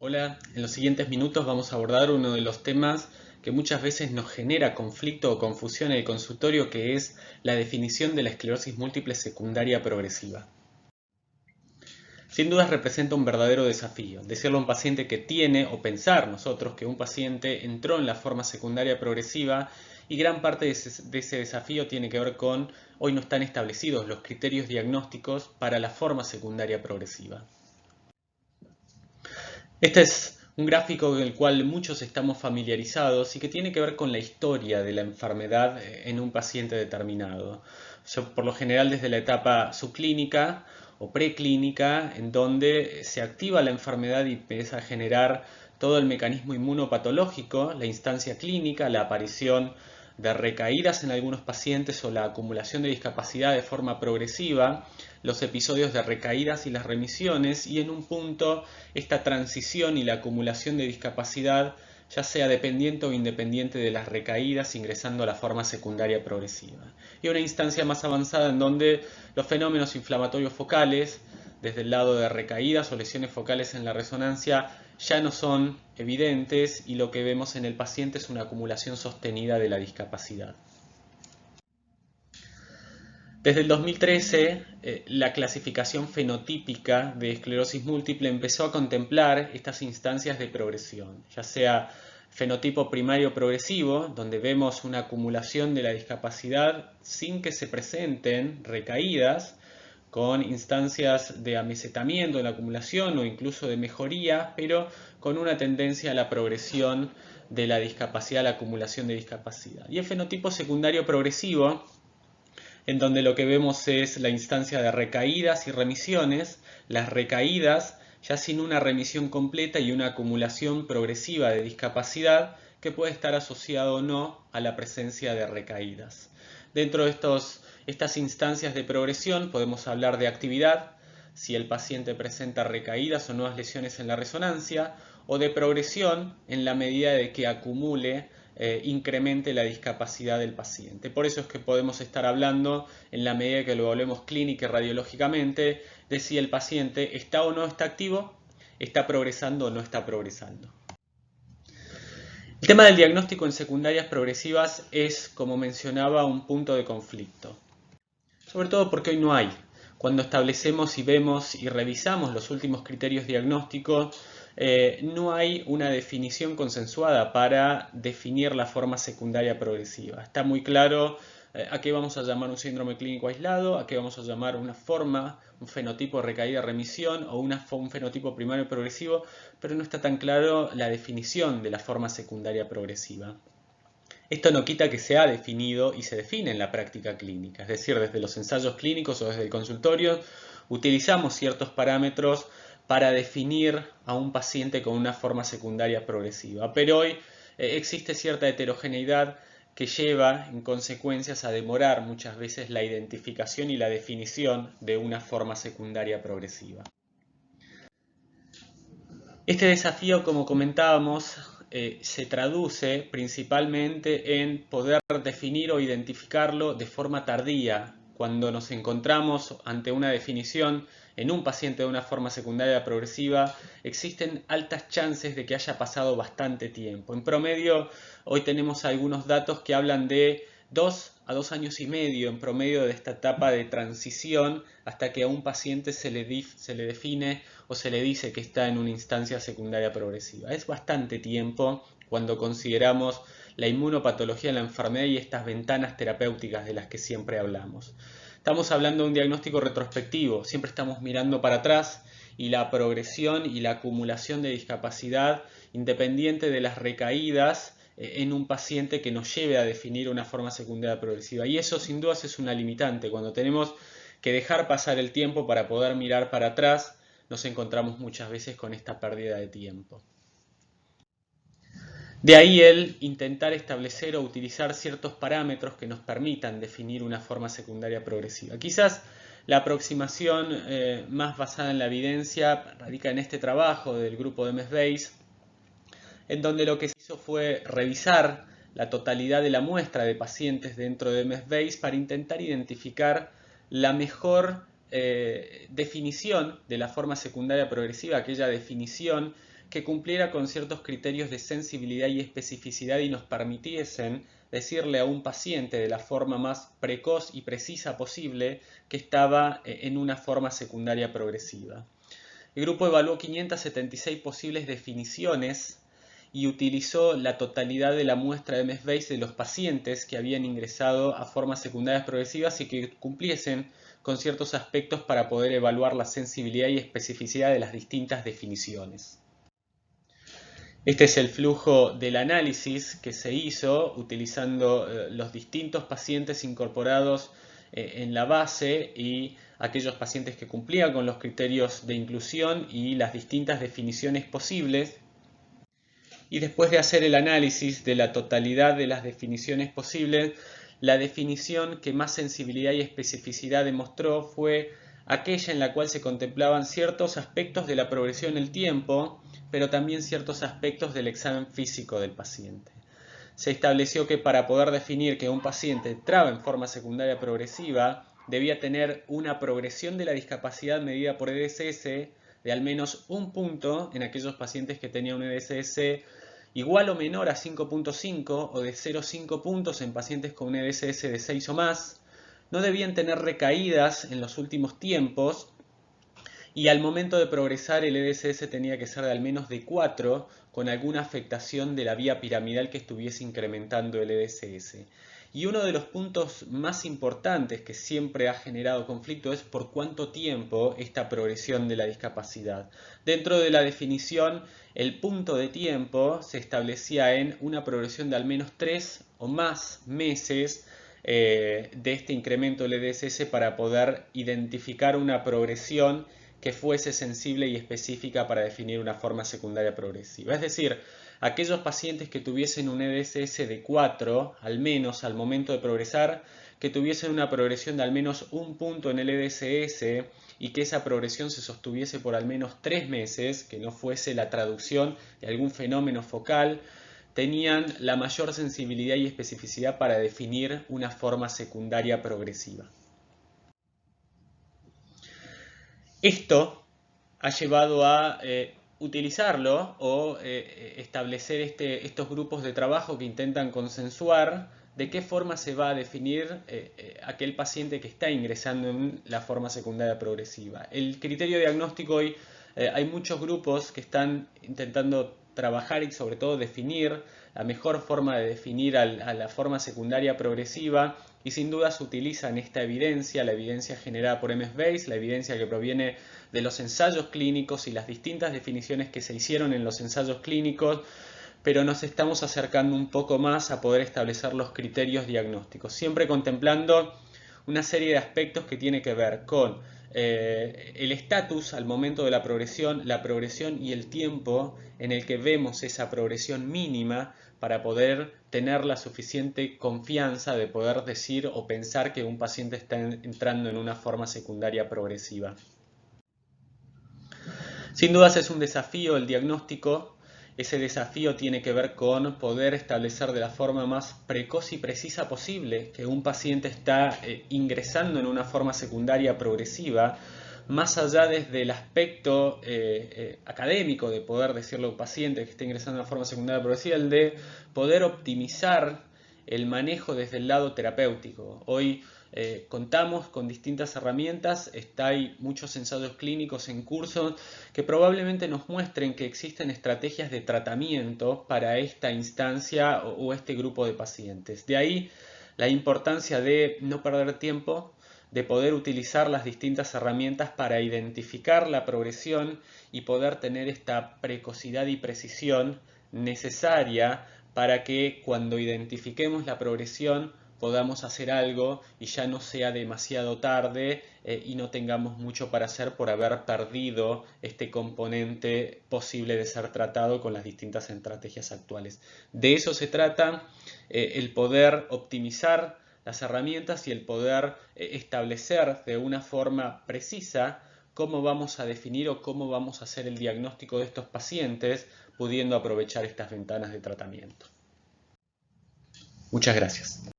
Hola, en los siguientes minutos vamos a abordar uno de los temas que muchas veces nos genera conflicto o confusión en el consultorio, que es la definición de la esclerosis múltiple secundaria progresiva. Sin dudas representa un verdadero desafío, decirle a un paciente que tiene, o pensar nosotros que un paciente entró en la forma secundaria progresiva, y gran parte de ese desafío tiene que ver con, hoy no están establecidos los criterios diagnósticos para la forma secundaria progresiva. Este es un gráfico con el cual muchos estamos familiarizados y que tiene que ver con la historia de la enfermedad en un paciente determinado. Por lo general desde la etapa subclínica o preclínica, en donde se activa la enfermedad y empieza a generar todo el mecanismo inmunopatológico, la instancia clínica, la aparición de recaídas en algunos pacientes o la acumulación de discapacidad de forma progresiva, los episodios de recaídas y las remisiones, y en un punto esta transición y la acumulación de discapacidad, ya sea dependiente o independiente de las recaídas, ingresando a la forma secundaria progresiva. Y una instancia más avanzada en donde los fenómenos inflamatorios focales, desde el lado de recaídas o lesiones focales en la resonancia, ya no son evidentes y lo que vemos en el paciente es una acumulación sostenida de la discapacidad. Desde el 2013, la clasificación fenotípica de esclerosis múltiple empezó a contemplar estas instancias de progresión, ya sea fenotipo primario progresivo, donde vemos una acumulación de la discapacidad sin que se presenten recaídas, con instancias de amesetamiento en la acumulación o incluso de mejoría, pero con una tendencia a la progresión de la discapacidad, a la acumulación de discapacidad. Y el fenotipo secundario progresivo, en donde lo que vemos es la instancia de recaídas y remisiones, las recaídas ya sin una remisión completa y una acumulación progresiva de discapacidad que puede estar asociado o no a la presencia de recaídas. Dentro de estas instancias de progresión podemos hablar de actividad, si el paciente presenta recaídas o nuevas lesiones en la resonancia, o de progresión en la medida de que acumule, incremente la discapacidad del paciente. Por eso es que podemos estar hablando, en la medida que lo evaluemos clínica y radiológicamente, de si el paciente está o no está activo, está progresando o no está progresando. El tema del diagnóstico en secundarias progresivas es, como mencionaba, un punto de conflicto. Sobre todo porque hoy no hay. Cuando establecemos y vemos y revisamos los últimos criterios diagnósticos, no hay una definición consensuada para definir la forma secundaria progresiva. Está muy claro a qué vamos a llamar un síndrome clínico aislado, a qué vamos a llamar una forma, un fenotipo de recaída-remisión o un fenotipo primario progresivo, pero no está tan claro la definición de la forma secundaria progresiva. Esto no quita que se ha definido y se define en la práctica clínica, es decir, desde los ensayos clínicos o desde el consultorio utilizamos ciertos parámetros para definir a un paciente con una forma secundaria progresiva, pero hoy existe cierta heterogeneidad que lleva en consecuencias a demorar muchas veces la identificación y la definición de una forma secundaria progresiva. Este desafío, como comentábamos, se traduce principalmente en poder definir o identificarlo de forma tardía. Cuando nos encontramos ante una definición en un paciente de una forma secundaria progresiva, existen altas chances de que haya pasado bastante tiempo. En promedio, hoy tenemos algunos datos que hablan de 2 a 2 años y medio en promedio de esta etapa de transición hasta que a un paciente se le define o se le dice que está en una instancia secundaria progresiva. Es bastante tiempo cuando consideramos la inmunopatología de la enfermedad y estas ventanas terapéuticas de las que siempre hablamos. Estamos hablando de un diagnóstico retrospectivo, siempre estamos mirando para atrás y la progresión y la acumulación de discapacidad independiente de las recaídas en un paciente que nos lleve a definir una forma secundaria progresiva. Y eso sin dudas es una limitante. Cuando tenemos que dejar pasar el tiempo para poder mirar para atrás, nos encontramos muchas veces con esta pérdida de tiempo. De ahí el intentar establecer o utilizar ciertos parámetros que nos permitan definir una forma secundaria progresiva. Quizás la aproximación más basada en la evidencia radica en este trabajo del grupo de MS-Base, en donde lo que se hizo fue revisar la totalidad de la muestra de pacientes dentro de MS-Base para intentar identificar la mejor definición de la forma secundaria progresiva, aquella definición que cumpliera con ciertos criterios de sensibilidad y especificidad y nos permitiesen decirle a un paciente de la forma más precoz y precisa posible que estaba en una forma secundaria progresiva. El grupo evaluó 576 posibles definiciones y utilizó la totalidad de la muestra de MS-Base de los pacientes que habían ingresado a formas secundarias progresivas y que cumpliesen con ciertos aspectos para poder evaluar la sensibilidad y especificidad de las distintas definiciones. Este es el flujo del análisis que se hizo utilizando los distintos pacientes incorporados en la base y aquellos pacientes que cumplían con los criterios de inclusión y las distintas definiciones posibles. Y después de hacer el análisis de la totalidad de las definiciones posibles, la definición que más sensibilidad y especificidad demostró fue aquella en la cual se contemplaban ciertos aspectos de la progresión en el tiempo, pero también ciertos aspectos del examen físico del paciente. Se estableció que para poder definir que un paciente entraba en forma secundaria progresiva, debía tener una progresión de la discapacidad medida por EDSS de al menos un punto en aquellos pacientes que tenían un EDSS igual o menor a 5.5 o de 0,5 puntos en pacientes con un EDSS de 6 o más. No debían tener recaídas en los últimos tiempos y al momento de progresar el EDSS tenía que ser de al menos de 4 con alguna afectación de la vía piramidal que estuviese incrementando el EDSS. Y uno de los puntos más importantes que siempre ha generado conflicto es por cuánto tiempo esta progresión de la discapacidad. Dentro de la definición, el punto de tiempo se establecía en una progresión de al menos 3 o más meses de este incremento del EDSS para poder identificar una progresión que fuese sensible y específica para definir una forma secundaria progresiva. Es decir, aquellos pacientes que tuviesen un EDSS de 4, al menos al momento de progresar, que tuviesen una progresión de al menos un punto en el EDSS y que esa progresión se sostuviese por al menos 3 meses, que no fuese la traducción de algún fenómeno focal, tenían la mayor sensibilidad y especificidad para definir una forma secundaria progresiva. Esto ha llevado a utilizarlo o establecer estos grupos de trabajo que intentan consensuar de qué forma se va a definir aquel paciente que está ingresando en la forma secundaria progresiva. El criterio diagnóstico hoy, hay muchos grupos que están intentando trabajar y sobre todo definir la mejor forma de definir a la forma secundaria progresiva y sin duda se utilizan esta evidencia, la evidencia generada por MS-Base, la evidencia que proviene de los ensayos clínicos y las distintas definiciones que se hicieron en los ensayos clínicos, pero nos estamos acercando un poco más a poder establecer los criterios diagnósticos, siempre contemplando una serie de aspectos que tiene que ver con el estatus al momento de la progresión y el tiempo en el que vemos esa progresión mínima para poder tener la suficiente confianza de poder decir o pensar que un paciente está entrando en una forma secundaria progresiva. Sin dudas es un desafío el diagnóstico. Ese desafío tiene que ver con poder establecer de la forma más precoz y precisa posible que un paciente está ingresando en una forma secundaria progresiva, más allá desde el aspecto académico de poder decirle a un paciente que está ingresando en una forma secundaria progresiva, el de poder optimizar el manejo desde el lado terapéutico. Hoy contamos con distintas herramientas, hay muchos ensayos clínicos en curso que probablemente nos muestren que existen estrategias de tratamiento para esta instancia o este grupo de pacientes. De ahí la importancia de no perder tiempo, de poder utilizar las distintas herramientas para identificar la progresión y poder tener esta precocidad y precisión necesaria para que cuando identifiquemos la progresión podamos hacer algo y ya no sea demasiado tarde y no tengamos mucho para hacer por haber perdido este componente posible de ser tratado con las distintas estrategias actuales. De eso se trata, el poder optimizar las herramientas y el poder establecer de una forma precisa cómo vamos a definir o cómo vamos a hacer el diagnóstico de estos pacientes, pudiendo aprovechar estas ventanas de tratamiento. Muchas gracias.